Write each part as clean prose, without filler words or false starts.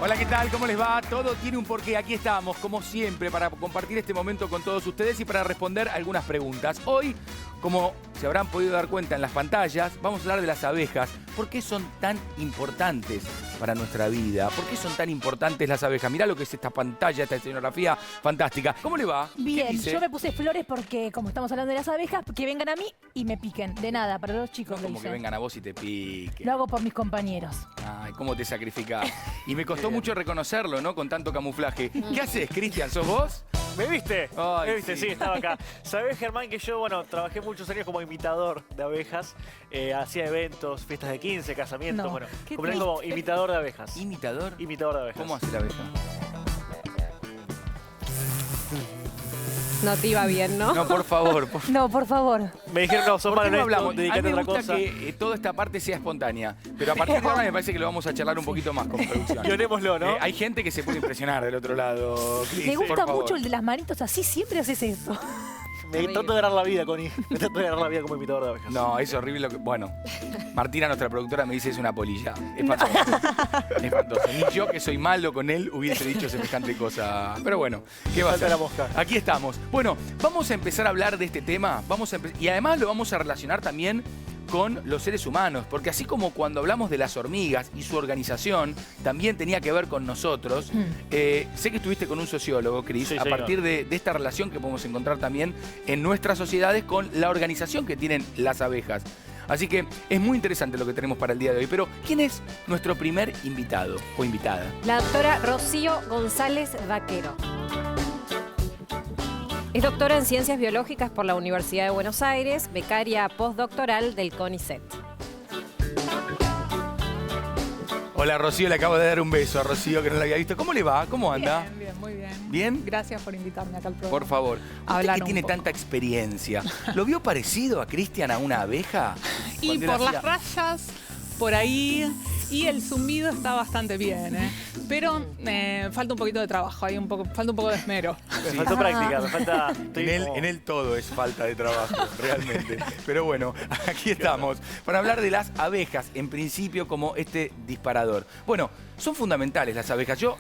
Hola, ¿qué tal? ¿Cómo les va? Todo tiene un porqué. Aquí estamos, como siempre, para compartir este momento con todos ustedes y para responder algunas preguntas. Hoy, como se habrán podido dar cuenta en las pantallas, vamos a hablar de las abejas. ¿Por qué son tan importantes para nuestra vida? ¿Por qué son tan importantes las abejas? Mirá lo que es esta pantalla, esta escenografía fantástica. ¿Cómo le va? Bien, yo me puse flores porque, como estamos hablando de las abejas, que vengan a mí y me piquen. De nada, para los chicos No lo como hice. que vengan a vos y te piquen. Lo hago por mis compañeros. Ay, cómo te sacrificás. Y me costó mucho reconocerlo, ¿no? Con tanto camuflaje. ¿Qué haces, Cristian? ¿Sos vos? ¿Me viste? Ay, ¿Me viste? sí. Sí, estaba acá. Sabés, Germán, que yo, trabajé muchos años como imitador de abejas. Hacía eventos, fiestas de 15, casamientos, No, qué como imitador de abejas. ¿Imitador? Imitador de abejas. ¿Cómo hace la abeja? No te iba bien, ¿no? No, por favor. No, por favor. Me dijeron, no, sos ¿Por qué malo no en esto, hablamos? A mí dedicate me a otra gusta cosa. que toda esta parte sea espontánea. Pero a partir de ahora me parece que lo vamos a charlar un poquito más con producción. Guionémoslo, ¿no? Hay gente que se puede impresionar del otro lado. Cris, Me por gusta favor. mucho el de las manitos así, siempre haces eso. Me trato de ganar la vida, Connie. Me trato de ganar la vida como imitador de abejas. No, es horrible lo que... Bueno, Martina, nuestra productora, me dice es una polilla. Es espantoso. Es espantoso. Ni yo, que soy malo con él, hubiese dicho semejante cosa. Pero bueno, ¿qué va a Falta ser? la mosca. Aquí estamos. Bueno, vamos a empezar a hablar de este tema. Y además lo vamos a relacionar también con los seres humanos, porque así como cuando hablamos de las hormigas y su organización también tenía que ver con nosotros, sé que estuviste con un sociólogo, Cris, Sí, a señor. partir de esta relación que podemos encontrar también en nuestras sociedades con la organización que tienen las abejas. Así que es muy interesante lo que tenemos para el día de hoy. Pero, ¿quién es nuestro primer invitado o invitada? La doctora Rocío González Vaquero. Es doctora en Ciencias Biológicas por la Universidad de Buenos Aires, becaria postdoctoral del CONICET. Hola, Rocío, le acabo de dar un beso a Rocío que no la había visto. ¿Cómo le va? ¿Cómo anda? Bien, bien, muy bien. ¿Bien? Gracias por invitarme acá al programa. Por favor. Usted Hablar que un tiene poco. tanta experiencia, ¿lo vio parecido a Cristian a una abeja? Y Cuando él por hacía- las rayas, por ahí, y el zumbido está bastante bien, ¿eh? Pero falta un poquito de trabajo, falta un poco de esmero. Me faltó práctica, me falta... estoy como- En él todo es falta de trabajo, realmente. Pero bueno, aquí estamos para hablar de las abejas, en principio como este disparador. Bueno, son fundamentales las abejas. Yo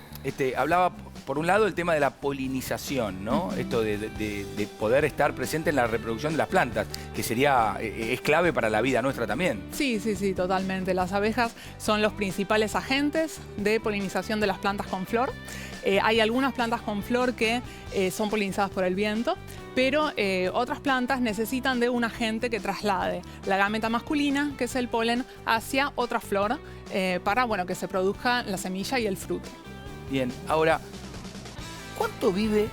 hablaba, por un lado, el tema de la polinización, ¿no? Esto de poder estar presente en la reproducción de las plantas, que es clave para la vida nuestra también. Sí, totalmente. Las abejas son los principales agentes de polinización de las plantas con flor. Hay algunas plantas con flor que son polinizadas por el viento, pero otras plantas necesitan de un agente que traslade la gameta masculina, que es el polen, hacia otra flor para que se produzca la semilla y el fruto. Bien, ahora, ¿cuánto vive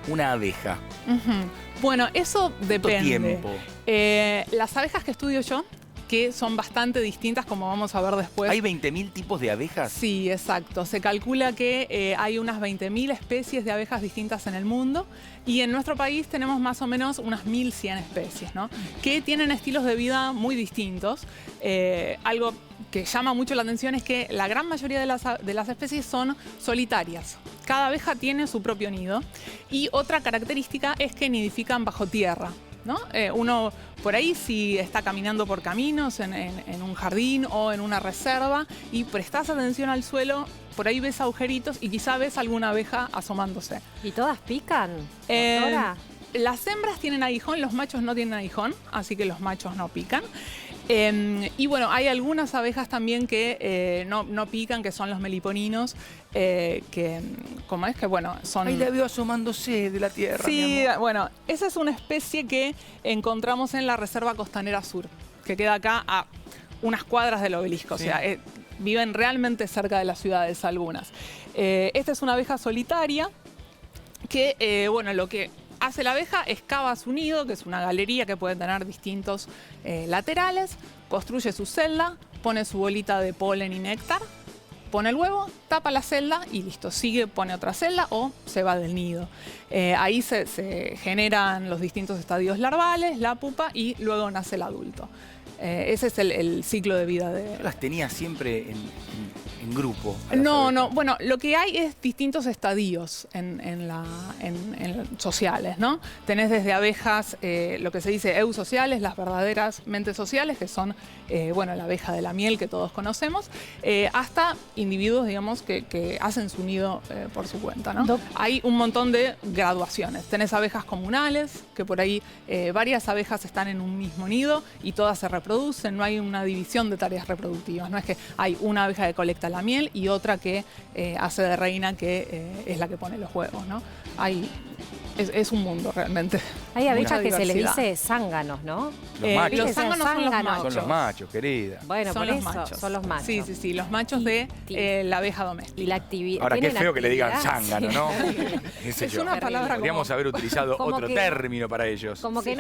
una abeja? Ujú. Bueno, eso ¿Cuánto depende. tiempo? Las abejas que estudio yo, que son bastante distintas, como vamos a ver después. ¿Hay 20.000 tipos de abejas? Sí, exacto. Se calcula que hay unas 20.000 especies de abejas distintas en el mundo y en nuestro país tenemos más o menos unas 1.100 especies, ¿no? Que tienen estilos de vida muy distintos. Algo que llama mucho la atención es que la gran mayoría de las especies son solitarias. Cada abeja tiene su propio nido y otra característica es que nidifican bajo tierra, ¿no? Uno por ahí, si está caminando por caminos en un jardín o en una reserva y prestas atención al suelo, por ahí ves agujeritos y quizá ves alguna abeja asomándose. ¿Y todas pican, Eh, doctora? Las hembras tienen aguijón, los machos no tienen aguijón, así que los machos no pican. Y bueno, hay algunas abejas también que no pican, que son los meliponinos, que, ¿cómo es? Que bueno, son... Ahí la veo asomándose de la tierra. mi Sí, amor. bueno, esa es una especie que encontramos en la Reserva Costanera Sur, que queda acá a unas cuadras del obelisco, Sí. o sea, viven realmente cerca de las ciudades algunas. Esta es una abeja solitaria que, lo que hace la abeja es cava su nido, que es una galería que puede tener distintos laterales, construye su celda, pone su bolita de polen y néctar, pone el huevo, tapa la celda y listo, sigue, pone otra celda o se va del nido. Ahí se generan los distintos estadios larvales, la pupa y luego nace el adulto. Ese es el ciclo de vida de... Yo las tenía siempre en grupo? a las No, abejas? no. Bueno, lo que hay es distintos estadios sociales, ¿no? Tenés desde abejas, lo que se dice eusociales, las verdaderas mentes sociales, que son, bueno, la abeja de la miel que todos conocemos, hasta individuos, digamos, que hacen su nido por su cuenta, ¿no? Hay un montón de graduaciones. Tenés abejas comunales, que por ahí varias abejas están en un mismo nido y todas se reproducen. No hay una división de tareas reproductivas. No es que hay una abeja que colecta la miel y otra que hace de reina, que es la que pone los huevos, ¿no? Es un mundo realmente. Hay abejas que se les diversidad. dice zánganos, ¿no? Los machos. Los zánganos son los Zánganos. machos. Son los machos, querida. Bueno, Son por los eso, machos. son los machos. Sí, sí, sí, los machos de la abeja doméstica. Y la actividad. Ahora, qué feo que le digan zángano, ¿no? Qué sé Es yo. una palabra Podríamos haber utilizado como otro que- término para ellos. Como que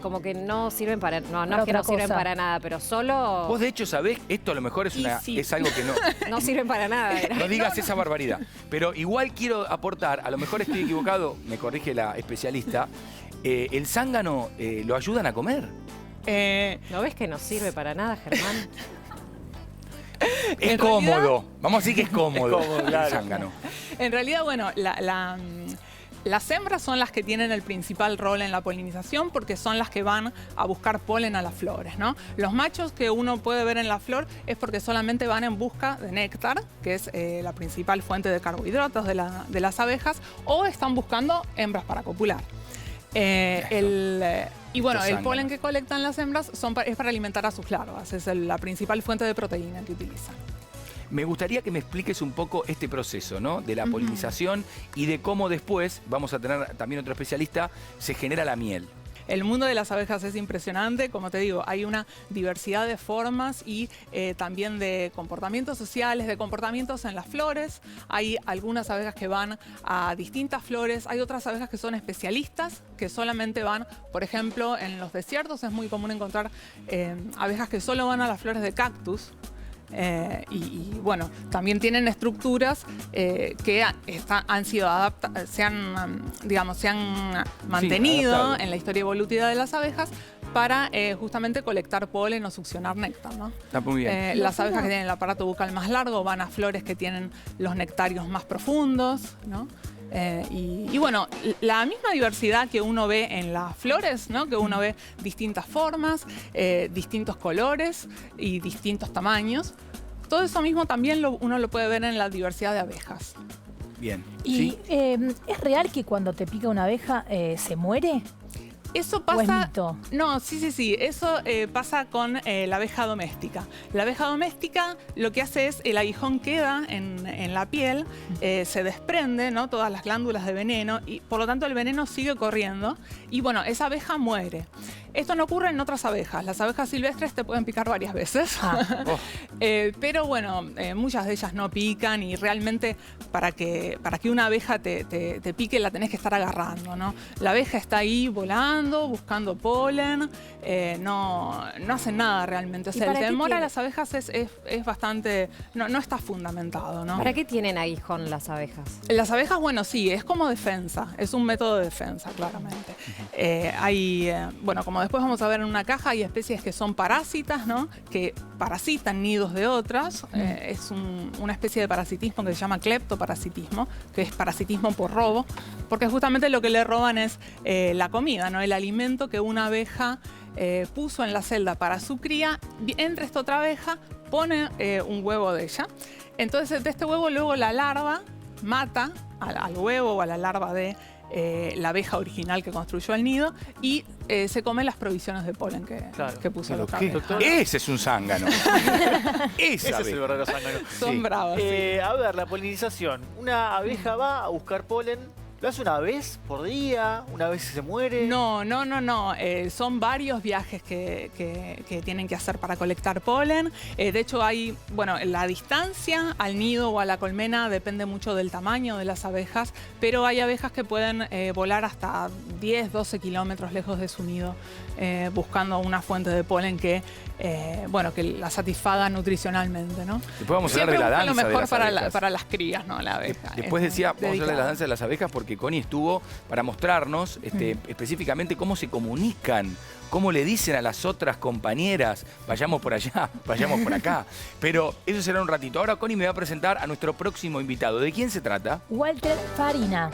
como que no sirven para. No, no Para es que no otra sirven cosa. para nada, pero solo. Vos, de hecho, sabés, esto a lo mejor Y sí. es algo que no... No sirven para nada. era. No digas esa barbaridad. Pero igual quiero aportar, a lo mejor estoy equivocado, me corrige la especialista, el zángano lo ayudan a comer. ¿No ves que no sirve para nada, Germán? Es En cómodo. realidad- Vamos a decir que es cómodo, Es cómodo, el claro. zángano. En realidad, bueno, las hembras son las que tienen el principal rol en la polinización porque son las que van a buscar polen a las flores, ¿no? Los machos que uno puede ver en la flor es porque solamente van en busca de néctar, que es la principal fuente de carbohidratos de las abejas, o están buscando hembras para copular. Y bueno, Los el zánganos. polen que colectan las hembras es para alimentar a sus larvas, es la principal fuente de proteína que utilizan. Me gustaría que me expliques un poco este proceso, ¿no? De la polinización y de cómo después, vamos a tener también otro especialista, se genera la miel. El mundo de las abejas es impresionante, como te digo, hay una diversidad de formas y también de comportamientos sociales, de comportamientos en las flores. Hay algunas abejas que van a distintas flores, hay otras abejas que son especialistas, que solamente van, por ejemplo, en los desiertos es muy común encontrar abejas que solo van a las flores de cactus. Y bueno, también tienen estructuras que han sido se han mantenido adaptado. en la historia evolutiva de las abejas para justamente colectar polen o succionar néctar, ¿no? Está muy bien. Las abejas que tienen el aparato bucal más largo van a flores que tienen los nectarios más profundos, ¿no? Y bueno, la misma diversidad que uno ve en las flores, ¿no? Que uno ve distintas formas, distintos colores y distintos tamaños. Todo eso mismo también uno lo puede ver en la diversidad de abejas. Bien. ¿Y ¿Sí? es real que cuando te pica una abeja se muere? Eso ¿O es pasa. mito? No, sí. Eso pasa con la abeja doméstica. La abeja doméstica lo que hace es el aguijón queda en la piel, se desprende, ¿no? Todas las glándulas de veneno y por lo tanto el veneno sigue corriendo y bueno, esa abeja muere. Esto no ocurre en otras abejas. Las abejas silvestres te pueden picar varias veces. Oh. Pero bueno, muchas de ellas no pican y realmente para que una abeja te pique la tenés que estar agarrando, ¿no? La abeja está ahí volando, buscando polen, no hacen nada realmente. O ¿Y sea, el para qué temor a tiene? las abejas es bastante, no está fundamentado, ¿no? ¿Para qué tienen aguijón las abejas? Las abejas, bueno, sí, es como defensa, es un método de defensa, claramente. Bueno, como después vamos a ver en una caja, hay especies que son parásitas, ¿no? Que parasitan nidos de otras. Es una especie de parasitismo que se llama cleptoparasitismo, que es parasitismo por robo, porque justamente lo que le roban es la comida, ¿no? El alimento que una abeja puso en la celda para su cría, entra esta otra abeja, pone un huevo de ella. Entonces, de este huevo luego la larva mata al huevo o a la larva de la abeja original que construyó el nido y se come las provisiones de polen que puso la otra ¿Qué? abeja. Ese es un zángano. Ese es el abeja. verdadero zángano. Son Sí. bravas, sí. A ver, la polinización. Una abeja va a buscar polen. ¿Lo hace una vez por día? ¿Una vez se muere? No. Son varios viajes que tienen que hacer para colectar polen. De hecho, la distancia al nido o a la colmena depende mucho del tamaño de las abejas, pero hay abejas que pueden volar hasta 10, 12 kilómetros lejos de su nido buscando una fuente de polen que la satisfaga nutricionalmente, ¿no? Después vamos a Siempre hablar de la buscan danza lo de mejor las abejas. para las crías, ¿no? La abeja. Después Es decía, muy vamos a hablar de la dedicada. danza de las abejas porque porque Connie estuvo para mostrarnos específicamente cómo se comunican, cómo le dicen a las otras compañeras, vayamos por allá, vayamos por acá. Pero eso será un ratito. Ahora Connie me va a presentar a nuestro próximo invitado. ¿De quién se trata? Walter Farina.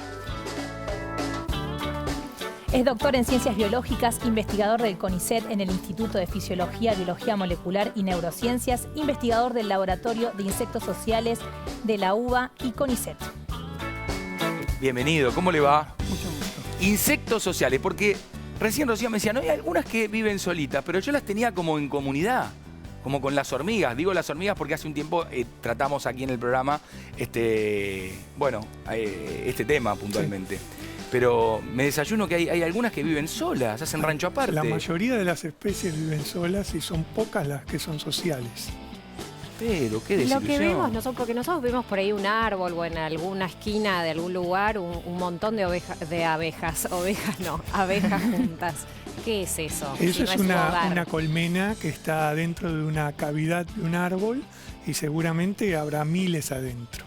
Es doctor en Ciencias Biológicas, investigador del CONICET en el Instituto de Fisiología, Biología Molecular y Neurociencias, investigador del Laboratorio de Insectos Sociales de la UBA y CONICET. Bienvenido, ¿cómo le va? Mucho gusto. Insectos sociales, porque recién Rocío me decía, no, hay algunas que viven solitas, pero yo las tenía como en comunidad, como con las hormigas. Digo las hormigas porque hace un tiempo tratamos aquí en el programa este tema puntualmente. Sí. Pero me desayuno que hay algunas que viven solas, hacen rancho aparte. La mayoría de las especies viven solas y son pocas las que son sociales. Pero qué desilusión. Lo que vemos, porque nosotros vemos por ahí un árbol o en alguna esquina de algún lugar un montón de abejas juntas. ¿Qué es eso? Eso si es no una colmena que está dentro de una cavidad de un árbol y seguramente habrá miles adentro.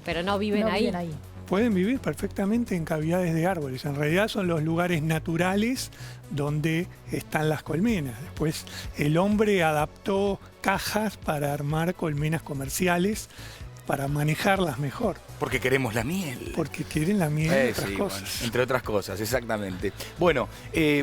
Pero no viven ahí. Pueden vivir perfectamente en cavidades de árboles. En realidad son los lugares naturales donde están las colmenas. Después el hombre adaptó cajas para armar colmenas comerciales para manejarlas mejor. Porque queremos la miel. Porque quieren la miel y otras cosas. Bueno, entre otras cosas, exactamente. Bueno,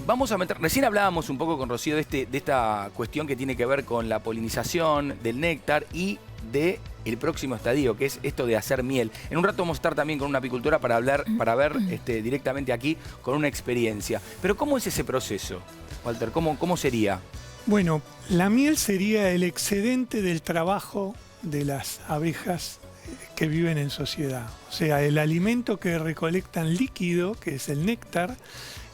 vamos a meter... Recién hablábamos un poco con Rocío de esta cuestión que tiene que ver con la polinización del néctar y de el próximo estadio, que es esto de hacer miel. En un rato vamos a estar también con una apicultora para ver directamente aquí con una experiencia. Pero ¿cómo es ese proceso, Walter? ¿Cómo sería? Bueno, la miel sería el excedente del trabajo de las abejas que viven en sociedad. O sea, el alimento que recolectan líquido, que es el néctar,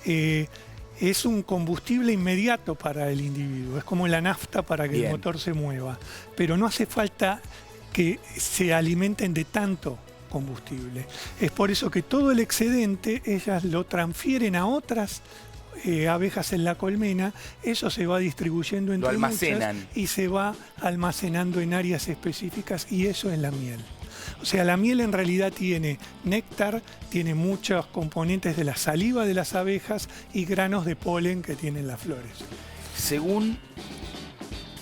es un combustible inmediato para el individuo. Es como la nafta para que el motor se mueva. Pero no hace falta que se alimenten de tanto combustible. Es por eso que todo el excedente ellas lo transfieren a otras abejas en la colmena, eso se va distribuyendo entre muchas y se va almacenando en áreas específicas y eso es la miel. O sea, la miel en realidad tiene néctar, tiene muchos componentes de la saliva de las abejas y granos de polen que tienen las flores. Según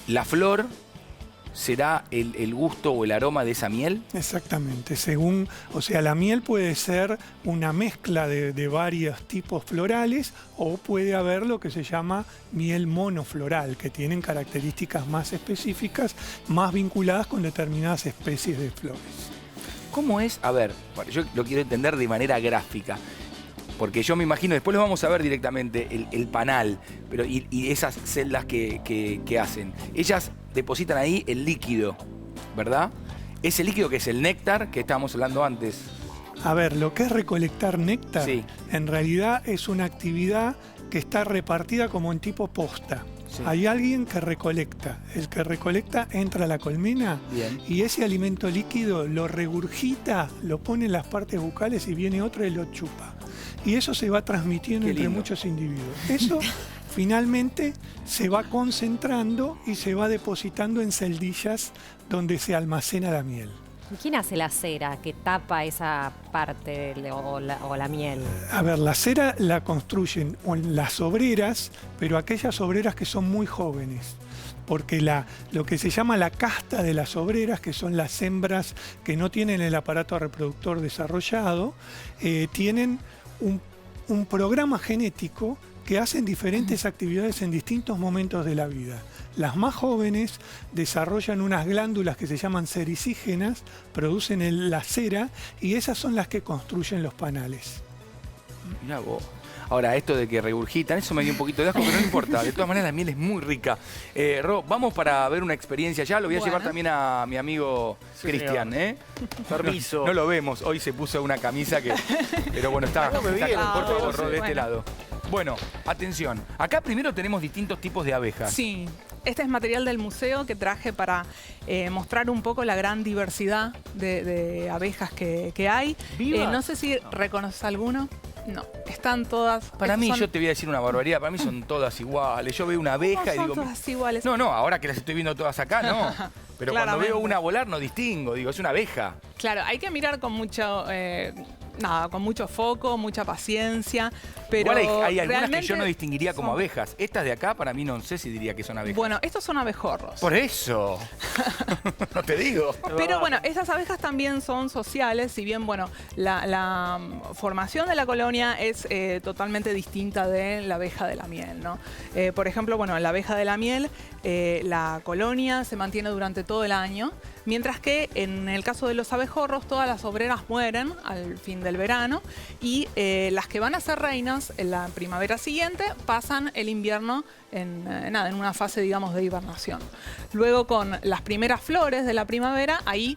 la flor, ¿será el gusto o el aroma de esa miel? Exactamente. O sea, la miel puede ser una mezcla de varios tipos florales o puede haber lo que se llama miel monofloral, que tienen características más específicas, más vinculadas con determinadas especies de flores. ¿Cómo es? A ver, yo lo quiero entender de manera gráfica. Porque yo me imagino, después lo vamos a ver directamente, el panal, pero y esas celdas que hacen. Ellas depositan ahí el líquido, ¿verdad? Ese líquido que es el néctar que estábamos hablando antes. A ver, lo que es recolectar néctar, sí, en realidad es una actividad que está repartida como en tipo posta. Sí. Hay alguien que recolecta. El que recolecta entra a la colmena. Bien. Y ese alimento líquido lo regurgita, lo pone en las partes bucales y viene otro y lo chupa. Y eso se va transmitiendo entre muchos individuos. Eso finalmente se va concentrando y se va depositando en celdillas donde se almacena la miel. ¿Quién hace la cera que tapa esa parte o la miel? A ver, la cera la construyen las obreras, pero aquellas obreras que son muy jóvenes. Porque lo que se llama la casta de las obreras, que son las hembras que no tienen el aparato reproductor desarrollado, tienen un programa genético que hacen diferentes actividades en distintos momentos de la vida. Las más jóvenes desarrollan unas glándulas que se llaman sericígenas, producen la cera y esas son las que construyen los panales. Mirá vos. Ahora, esto de que regurgitan, eso me dio un poquito de asco, pero no importa. De todas maneras, la miel es muy rica. Ro, vamos para ver una experiencia ya. Lo voy a llevar también a mi amigo Cristian, ¿eh? Permiso. No lo vemos. Hoy se puso una camisa que... Pero bueno, está por favor, Ro, de este lado. Bueno, atención. Acá primero tenemos distintos tipos de abejas. Sí. Este es material del museo que traje para mostrar un poco la gran diversidad de abejas que hay. No sé si reconoces alguno. No, están todas... Para mí, yo te voy a decir una barbaridad, para mí son todas iguales. Yo veo una abeja y digo... son todas iguales? No, ahora que las estoy viendo todas acá, no. Pero cuando veo una volar no distingo, digo, es una abeja. Claro, hay que mirar con mucho... nada, con mucho foco, mucha paciencia. Pero Igual hay algunas que realmente yo no distinguiría como son- abejas. Estas de acá, para mí, no sé si diría que son abejas. Bueno, estos son abejorros. Por eso. No te digo. Pero bueno, estas abejas también son sociales, si bien, bueno, la formación de la colonia es totalmente distinta de la abeja de la miel, ¿no? Por ejemplo, bueno, en la abeja de la miel, la colonia se mantiene durante todo el año, mientras que en el caso de los abejorros, todas las obreras mueren al fin del verano y las que van a ser reinas en la primavera siguiente pasan el invierno en una fase, digamos, de hibernación. Luego, con las primeras flores de la primavera, ahí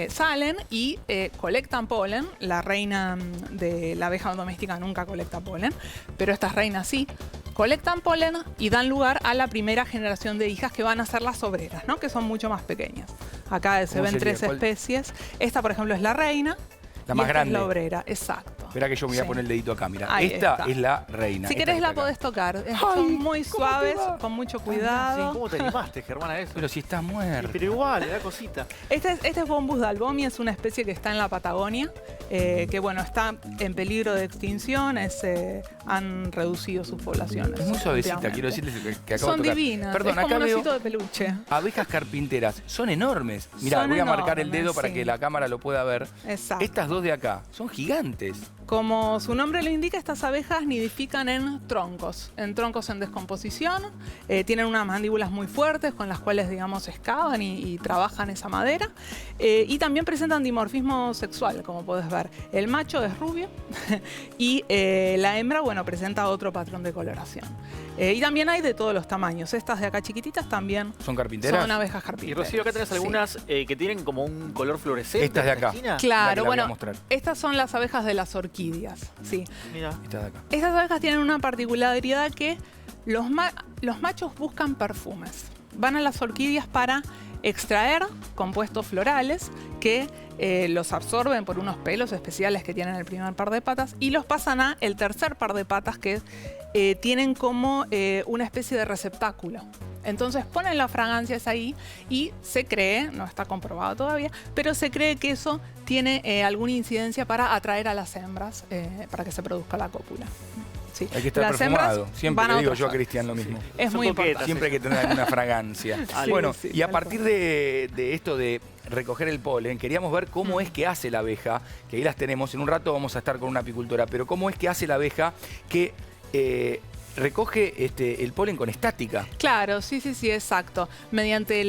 salen y colectan polen. La reina de la abeja doméstica nunca colecta polen, pero estas reinas sí. Colectan polen y dan lugar a la primera generación de hijas que van a ser las obreras, ¿no? Que son mucho más pequeñas. Acá se ¿Cómo ven sería? 3 ¿Cuál? especies. Esta, por ejemplo, es la reina. La y más esta grande. es la obrera, exacto. Espera que yo me voy a Sí. poner el dedito acá, mira. Ahí Esta está. es la reina. Si esta querés que la está acá. podés tocar. Son muy suaves, con mucho cuidado. ¿Cómo te animaste, Germán, a eso? Pero si está muerta. Pero igual, le da cosita. Este es Bombus dalbomi, es una especie que está en la Patagonia, que bueno, está en peligro de extinción, han reducido sus poblaciones. Es muy suavecita, últimamente. quiero decirles que acabo Son de tocar. divinas, Perdón, es como acá un veo osito de peluche. abejas carpinteras. Son enormes. Mirá, Son voy a marcar el enormes, dedo para sí. que la cámara lo pueda ver. Exacto. Estas dos de acá son gigantes. Como su nombre lo indica, estas abejas nidifican en troncos en descomposición. Tienen unas mandíbulas muy fuertes con las cuales, digamos, excavan y trabajan esa madera. Y también presentan dimorfismo sexual, como puedes ver. El macho es rubio y la hembra, bueno, presenta otro patrón de coloración. Y también hay de todos los tamaños. Estas de acá chiquititas también ¿Son carpinteras? son abejas Y carpinteras. Rocío, acá tenés Sí. algunas que tienen como un color fluorescente. Estas de en la acá. esquina. La que Claro, la voy a bueno, mostrar. estas son las abejas de las orquídeas, sí. Mira. Estas de acá. Estas abejas tienen una particularidad que los machos buscan perfumes. Van a las orquídeas para extraer compuestos florales que los absorben por unos pelos especiales que tienen el primer par de patas y los pasan a el tercer par de patas que tienen como una especie de receptáculo. Entonces ponen las fragancias ahí y se cree, no está comprobado todavía, pero se cree que eso tiene alguna incidencia para atraer a las hembras para que se produzca la cópula. Sí. Hay que estar Las perfumado. hembras Siempre van le digo otro yo a sexo. Cristian lo mismo. Es Son muy coquetas. importante. Siempre hay que tener alguna fragancia. Sí, Bueno, sí, y a tal partir de esto de recoger el polen, queríamos ver cómo es que hace la abeja, que ahí las tenemos, en un rato vamos a estar con una apicultora, pero cómo es que hace la abeja que recoge el polen con estática. Claro, sí, exacto. Mediante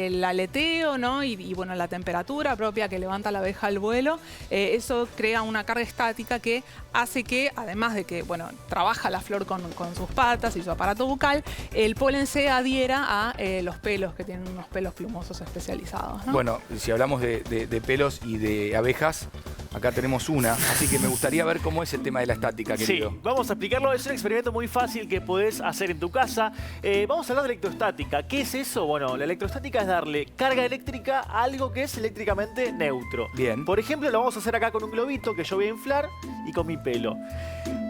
el aleteo, ¿no? Y bueno, la temperatura propia que levanta la abeja al vuelo, eso crea una carga estática que hace que, además de que, bueno, trabaja la flor con sus patas y su aparato bucal, el polen se adhiera a los pelos, que tienen unos pelos plumosos especializados, ¿no? Bueno, si hablamos de pelos y de abejas, acá tenemos una, así que me gustaría ver cómo es el tema de la estática, querido. Sí, vamos a explicarlo. Es un experimento muy fácil que podés hacer en tu casa. Vamos a hablar de electrostática. ¿Qué es eso? Bueno, la electrostática es darle carga eléctrica a algo que es eléctricamente neutro. Bien. Por ejemplo, lo vamos a hacer acá con un globito que yo voy a inflar y con mi pelo.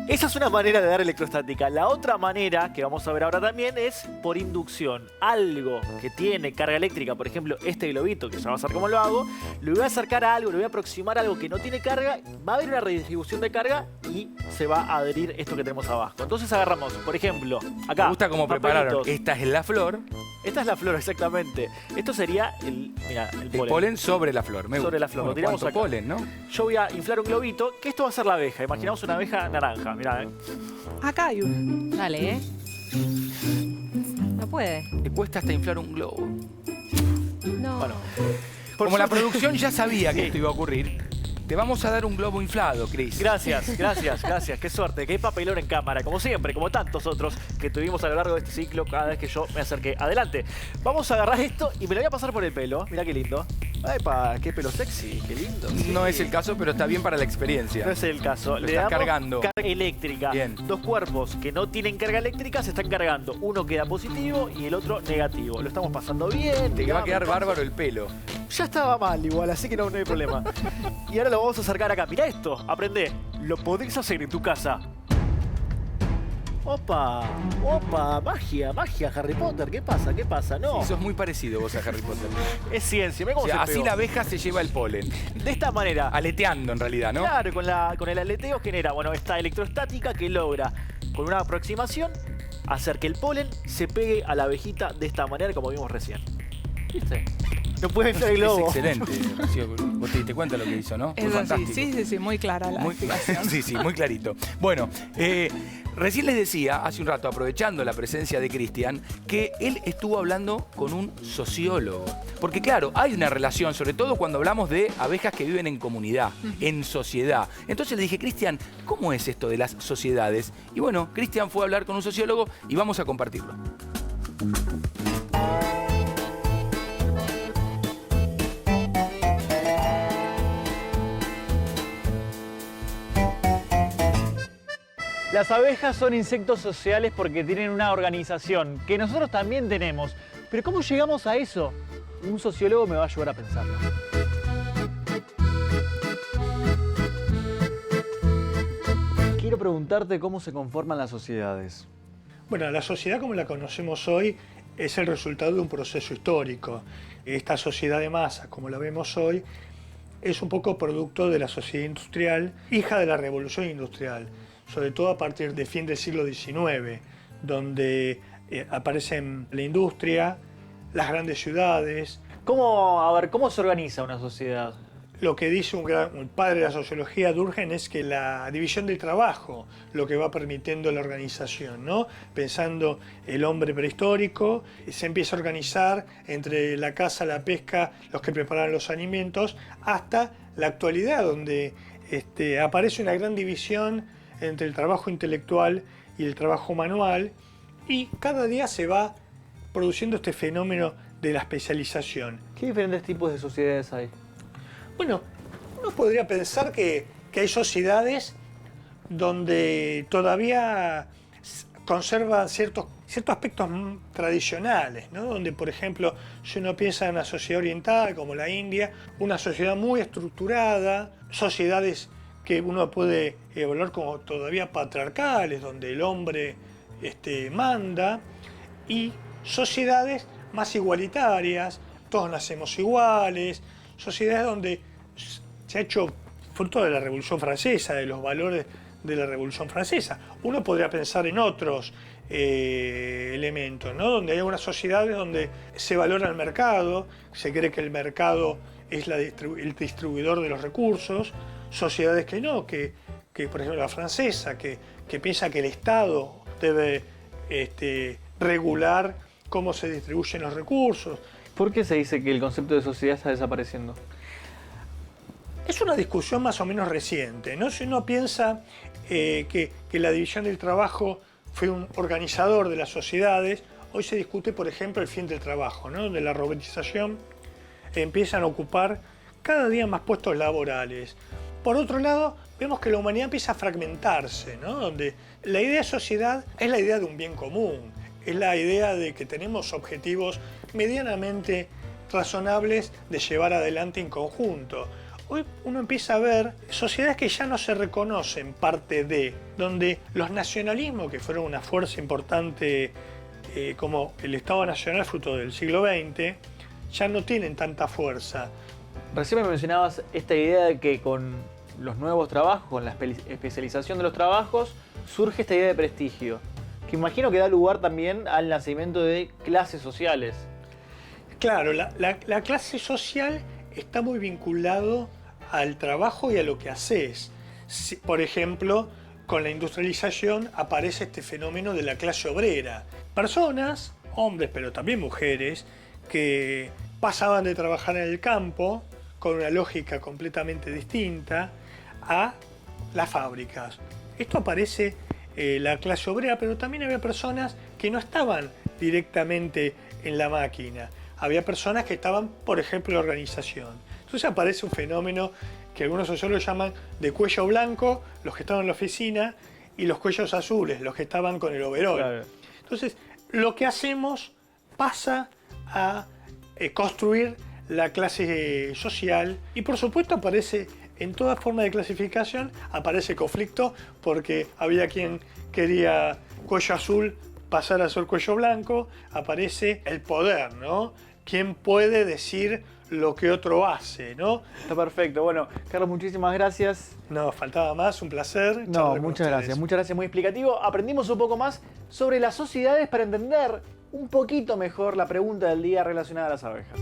Esa es una manera de dar electrostática. La otra manera, que vamos a ver ahora también, es por inducción. Algo que tiene carga eléctrica, por ejemplo, este globito, que ya vamos a ver cómo lo hago, lo voy a acercar a algo, lo voy a aproximar a algo que no tiene carga, va a haber una redistribución de carga y se va a adherir esto que tenemos abajo. Entonces agarramos, por ejemplo, acá. Me gusta cómo prepararon. papelitos. Esta es la flor, Esta es la flor, exactamente. Esto sería el el polen sobre la flor. Me Sobre gusta. la flor. Bueno, Lo tiramos ¿cuánto acá. polen, no? Yo voy a inflar un globito, que esto va a ser la abeja. Imaginamos una abeja naranja, mirá, Acá hay uno. Dale, ¿eh? No puede. Le cuesta hasta inflar un globo. No. Bueno, por Como la suerte- producción ya sabía que Sí. esto iba a ocurrir, te vamos a dar un globo inflado, Cris. Gracias. Qué suerte. Qué papelón en cámara, como siempre, como tantos otros que tuvimos a lo largo de este ciclo cada vez que yo me acerqué. Adelante. Vamos a agarrar esto y me lo voy a pasar por el pelo. Mirá qué lindo. ¡Epa! ¡Qué pelo sexy! ¡Qué lindo! Sí. No es el caso, pero está bien para la experiencia. No es el caso. Lo Le estás damos cargando. carga eléctrica. Bien. Dos cuerpos que no tienen carga eléctrica se están cargando. Uno queda positivo y el otro negativo. Lo estamos pasando bien. Te va a quedar digamos. bárbaro el pelo. Ya estaba mal igual, así que no hay problema. Y ahora lo vamos a acercar acá. Mirá esto, aprendé. Lo podés hacer en tu casa. Opa, opa, magia, magia, Harry Potter. ¿Qué pasa? ¿Qué pasa? No, Sí, sos muy parecido vos a Harry Potter. es ciencia. Mira O cómo sea, se así pegó. la abeja se lleva el polen. De esta manera. Aleteando en realidad, ¿no? Claro, con el aleteo genera, bueno, esta electrostática que logra, con una aproximación, hacer que el polen se pegue a la abejita de esta manera, como vimos recién. ¿Viste? No puede ver el Es globo. excelente. Rocío. Vos te diste cuenta lo que hizo, ¿no? Fue Es así, fantástico. sí, muy clara la Muy, explicación. sí, muy clarito. Bueno, recién les decía, hace un rato, aprovechando la presencia de Cristian, que él estuvo hablando con un sociólogo. Porque claro, hay una relación, sobre todo cuando hablamos de abejas que viven en comunidad, en sociedad. Entonces le dije, Cristian, ¿cómo es esto de las sociedades? Y bueno, Cristian fue a hablar con un sociólogo y vamos a compartirlo. Las abejas son insectos sociales porque tienen una organización que nosotros también tenemos. Pero ¿cómo llegamos a eso? Un sociólogo me va a ayudar a pensarlo. Quiero preguntarte cómo se conforman las sociedades. Bueno, la sociedad como la conocemos hoy es el resultado de un proceso histórico. Esta sociedad de masa, como la vemos hoy, es un poco producto de la sociedad industrial, hija de la revolución industrial, sobre todo a partir del fin del siglo XIX, donde aparecen la industria, las grandes ciudades. ¿Cómo se organiza una sociedad? Lo que dice un padre de la sociología, Durkheim, es que la división del trabajo, lo que va permitiendo la organización, ¿no? Pensando el hombre prehistórico, se empieza a organizar entre la caza, la pesca, los que preparan los alimentos, hasta la actualidad, donde aparece una gran división entre el trabajo intelectual y el trabajo manual, y cada día se va produciendo este fenómeno de la especialización. ¿Qué diferentes tipos de sociedades hay? Bueno, uno podría pensar que hay sociedades donde todavía conservan ciertos aspectos tradicionales, ¿no? Donde, por ejemplo, si uno piensa en una sociedad oriental como la India, una sociedad muy estructurada, sociedades que uno puede evaluar como todavía patriarcales, donde el hombre manda, y sociedades más igualitarias, todos nacemos iguales, sociedades donde se ha hecho fruto de la Revolución Francesa, de los valores de la Revolución Francesa. Uno podría pensar en otros elementos, ¿no? Donde hay algunas sociedades donde se valora el mercado, se cree que el mercado es el distribuidor de los recursos, sociedades que no, que por ejemplo la francesa, que piensa que el Estado debe regular cómo se distribuyen los recursos. ¿Por qué se dice que el concepto de sociedad está desapareciendo? Es una discusión más o menos reciente, ¿no? Si uno piensa que la división del trabajo fue un organizador de las sociedades, hoy se discute, por ejemplo, el fin del trabajo, ¿no? De la robotización empiezan a ocupar cada día más puestos laborales. Por otro lado, vemos que la humanidad empieza a fragmentarse, ¿no? Donde la idea de sociedad es la idea de un bien común, es la idea de que tenemos objetivos medianamente razonables de llevar adelante en conjunto. Hoy uno empieza a ver sociedades que ya no se reconocen parte de, donde los nacionalismos, que fueron una fuerza importante como el Estado Nacional fruto del siglo XX, ya no tienen tanta fuerza. Recién me mencionabas esta idea de que con los nuevos trabajos, con la especialización de los trabajos, surge esta idea de prestigio, que imagino que da lugar también al nacimiento de clases sociales. Claro, la clase social está muy vinculado al trabajo y a lo que haces. Por ejemplo, con la industrialización aparece este fenómeno de la clase obrera. Personas, hombres pero también mujeres, que pasaban de trabajar en el campo con una lógica completamente distinta a las fábricas. Esto aparece la clase obrera, pero también había personas que no estaban directamente en la máquina. Había personas que estaban, por ejemplo, en la organización. Entonces aparece un fenómeno que algunos sociólogos llaman de cuello blanco, los que estaban en la oficina, y los cuellos azules, los que estaban con el overol. Claro. Entonces, lo que hacemos pasa a construir la clase social, y por supuesto aparece en toda forma de clasificación aparece conflicto porque había quien quería cuello azul pasar a ser cuello blanco, aparece el poder, ¿no? ¿Quién puede decir lo que otro hace, ¿no? Está perfecto. Bueno, Carlos, muchísimas gracias. No, faltaba más, un placer. No, charlar con muchas ustedes. gracias, muy explicativo. Aprendimos un poco más sobre las sociedades para entender un poquito mejor la pregunta del día relacionada a las abejas.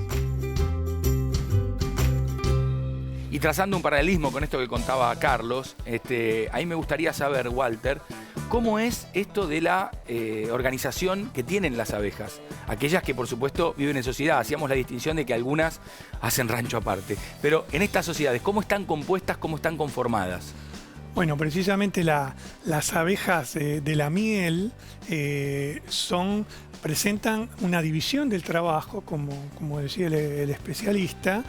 Y trazando un paralelismo con esto que contaba Carlos, ahí me gustaría saber, Walter, ¿cómo es esto de la organización que tienen las abejas? Aquellas que, por supuesto, viven en sociedad. Hacíamos la distinción de que algunas hacen rancho aparte. Pero en estas sociedades, ¿cómo están compuestas, cómo están conformadas? Bueno, precisamente las abejas de la miel presentan una división del trabajo, como decía el especialista.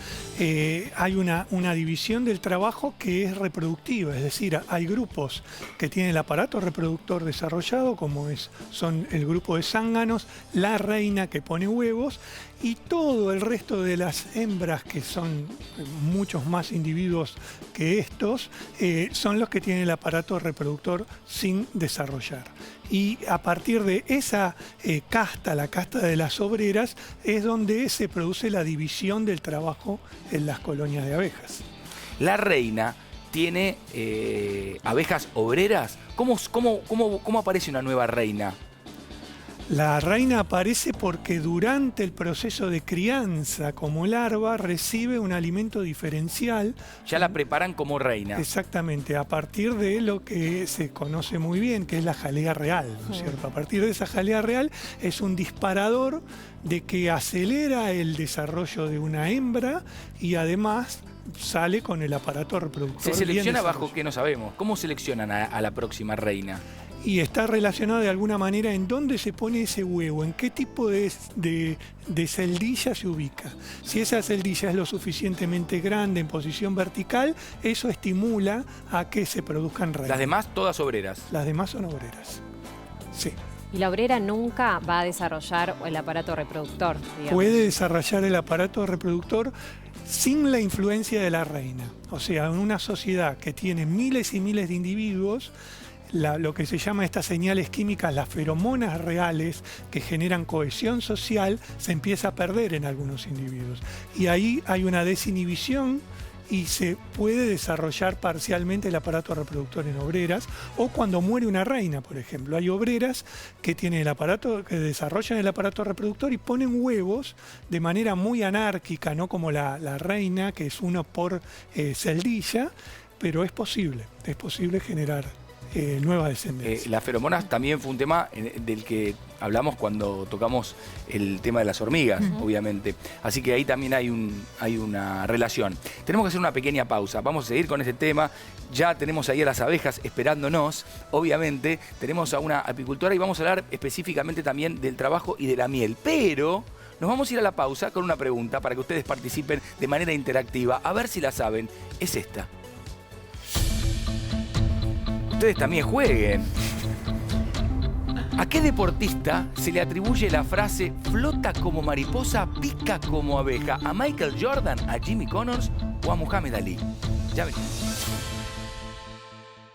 Hay una división del trabajo que es reproductiva, es decir, hay grupos que tienen el aparato reproductor desarrollado, como son el grupo de zánganos, la reina que pone huevos, y todo el resto de las hembras, que son muchos más individuos que estos, son los que tienen el aparato reproductor sin desarrollar. Y a partir de esa casta, la casta de las obreras, es donde se produce la división del trabajo en las colonias de abejas. La reina tiene abejas obreras. ¿Cómo aparece una nueva reina? La reina aparece porque durante el proceso de crianza como larva recibe un alimento diferencial. Ya la preparan como reina. Exactamente, a partir de lo que se conoce muy bien, que es la jalea real, ¿no es cierto? A partir de esa jalea real es un disparador de que acelera el desarrollo de una hembra y además sale con el aparato reproductor. ¿Se selecciona bajo qué no sabemos? ¿Cómo seleccionan a la próxima reina? Y está relacionado de alguna manera en dónde se pone ese huevo, en qué tipo de celdilla se ubica. Si esa celdilla es lo suficientemente grande en posición vertical, eso estimula a que se produzcan reinas. Las demás todas obreras. Las demás son obreras. Sí. Y la obrera nunca va a desarrollar el aparato reproductor, digamos. Puede desarrollar el aparato reproductor sin la influencia de la reina. O sea, en una sociedad que tiene miles y miles de individuos, lo que se llama estas señales químicas, las feromonas reales que generan cohesión social, se empieza a perder en algunos individuos. Y ahí hay una desinhibición y se puede desarrollar parcialmente el aparato reproductor en obreras, o cuando muere una reina, por ejemplo. Hay obreras que tienen el aparato, que desarrollan el aparato reproductor y ponen huevos de manera muy anárquica, no como la reina, que es uno por celdilla, pero es posible generar nueva descendencia. Las feromonas también fue un tema del que hablamos cuando tocamos el tema de las hormigas, obviamente. Así que ahí también hay una relación. Tenemos que hacer una pequeña pausa. Vamos a seguir con este tema. Ya tenemos ahí a las abejas esperándonos. Obviamente tenemos a una apicultora y vamos a hablar específicamente también del trabajo y de la miel. Pero nos vamos a ir a la pausa con una pregunta para que ustedes participen de manera interactiva. A ver si la saben. Es esta. Ustedes también jueguen. ¿A qué deportista se le atribuye la frase flota como mariposa, pica como abeja? ¿A Michael Jordan, a Jimmy Connors o a Muhammad Ali? Ya venimos.